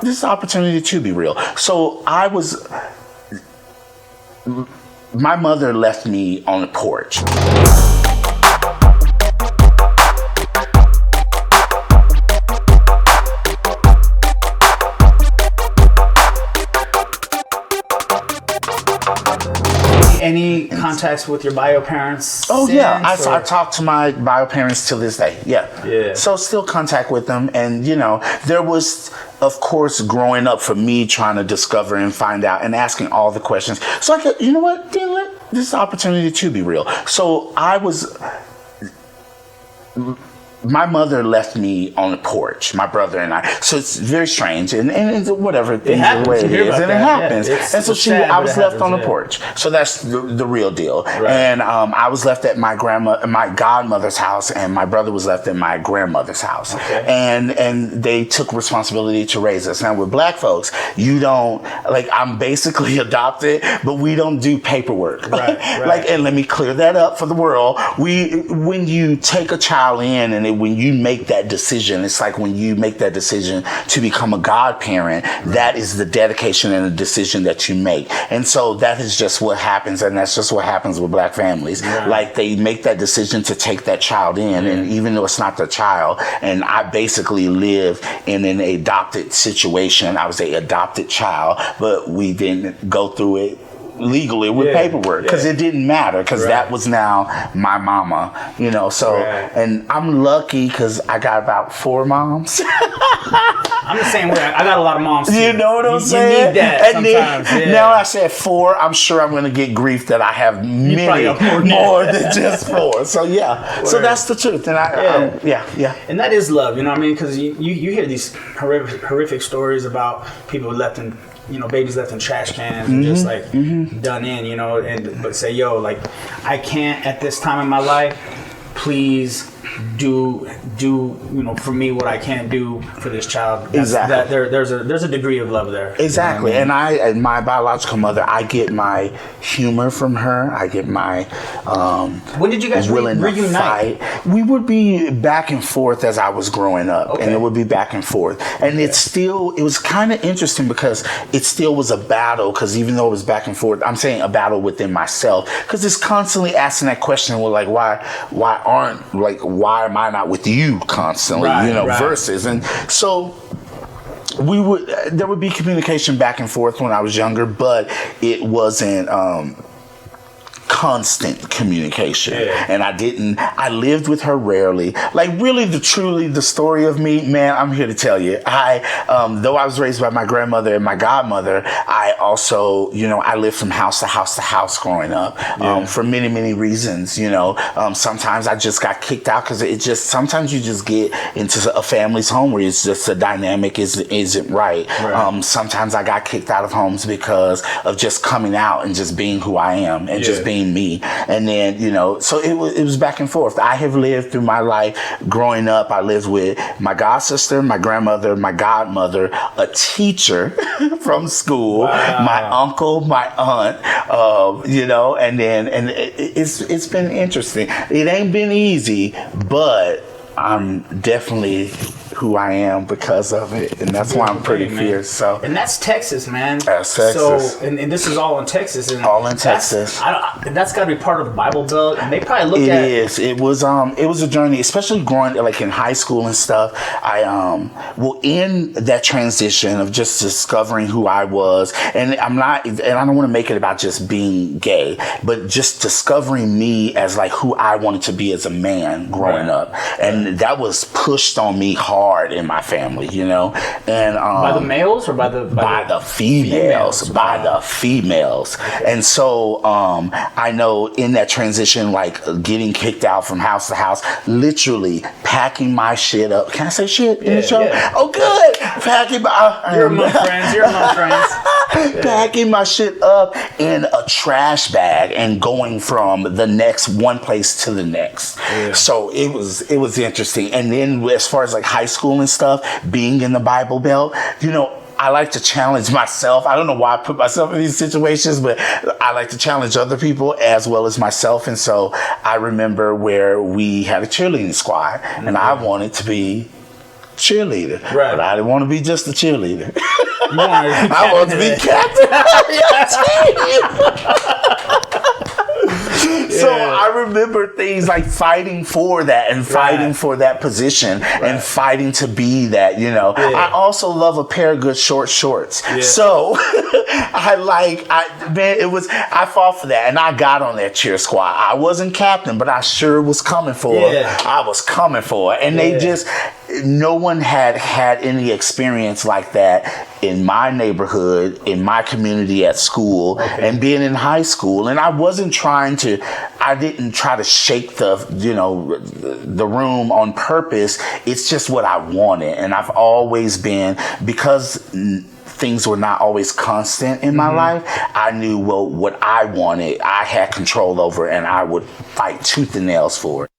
This is an opportunity to be real. So my mother left me on the porch. Any contacts with your bio parents? Oh yeah, I talk to my bio parents till this day. Yeah. So still contact with them, and there was, of course, growing up for me trying to discover and find out and asking all the questions. So I could, this is an opportunity to be real. So my mother left me on the porch, my brother and I. So it's very strange, and it's whatever things are the way it is, and it happens. Yeah, and so I was left on the porch. So that's the real deal. Right. And I was left at my godmother's house, and my brother was left at my grandmother's house. Okay. And they took responsibility to raise us. Now with black folks, you don't I'm basically adopted, but we don't do paperwork. Right. And let me clear that up for the world. When you take a child in and when you make that decision, it's like when you make that decision to become a godparent, that is the dedication and the decision that you make. And so that is just what happens, and that's just what happens with black families. Right. They make that decision to take that child in, and even though it's not their child, and I basically live in an adopted situation. I was an adopted child, but we didn't go through it legally with paperwork because it didn't matter because that was now my mama, and I'm lucky because I got about 4 moms. I'm the same way. I got a lot of moms too. You know what I'm saying? You need that and sometimes. Now I said 4, I'm sure I'm going to get grief that I have many more than just 4. So so that's the truth, and and that is love, you know what I mean? Because you hear these horrific stories about people left in babies left in trash cans and just done in, but say, I can't at this time in my life, please do for me what I can't do for this child. Exactly. There's a degree of love there. Exactly. And my biological mother, I get my humor from her. I get my when did you guys reunite? We would be back and forth as I was growing up, and it would be back and forth. And it was kind of interesting because it still was a battle, because even though it was back and forth, I'm saying a battle within myself, because it's constantly asking that question, why am I not with you constantly, versus. And so there would be communication back and forth when I was younger, but it wasn't constant communication. And I lived with her rarely. Really, the story of me, man, I'm here to tell you. Though I was raised by my grandmother and my godmother, I also, I lived from house to house to house growing up, for many, many reasons. Sometimes I just got kicked out because sometimes you just get into a family's home where it's just the dynamic isn't right. Sometimes I got kicked out of homes because of just coming out and just being who I am and just being me. And then so it was back and forth. I have lived through my life growing up. I lived with my god sister, my grandmother, my godmother, a teacher from school, my uncle, my aunt, and it's been interesting. It ain't been easy, but I'm definitely who I am because of it, and that's why I'm pretty fierce. So, and that's Texas, man. That's Texas. So, and this is all in Texas. And all in Texas. That's got to be part of the Bible Belt, and they probably look at it. It was a journey, especially growing in high school and stuff. In that transition of just discovering who I was, and I don't want to make it about just being gay, but just discovering me as who I wanted to be as a man growing up, and that was pushed on me hard in my family, and by the males or by the females, by the females. And so I know in that transition, getting kicked out from house to house, literally packing my shit up. Can I say shit in the show? Yeah. Oh, good. Packing my. You're among friends. Packing my shit up in a trash bag and going from the next one place to the next. Yeah. So it was interesting. And then as far as high school and stuff, being in the Bible Belt, I like to challenge myself. I don't know why I put myself in these situations, but I like to challenge other people as well as myself. And so I remember where we had a cheerleading squad, and I wanted to be cheerleader. Right. But I didn't want to be just a cheerleader. I wanted to be captain. So I remember things like fighting for that and fighting for that position and fighting to be that, you know. I also love a pair of good short shorts. Yeah. So I fought for that and I got on that cheer squad. I wasn't captain, but I sure was coming for it. I was coming for it. And they just, no one had any experience like that in my neighborhood, in my community at school, and being in high school. And I didn't try to shake the room on purpose. It's just what I wanted. And I've always been, because things were not always constant in my life, I knew, what I wanted, I had control over, and I would fight tooth and nails for it.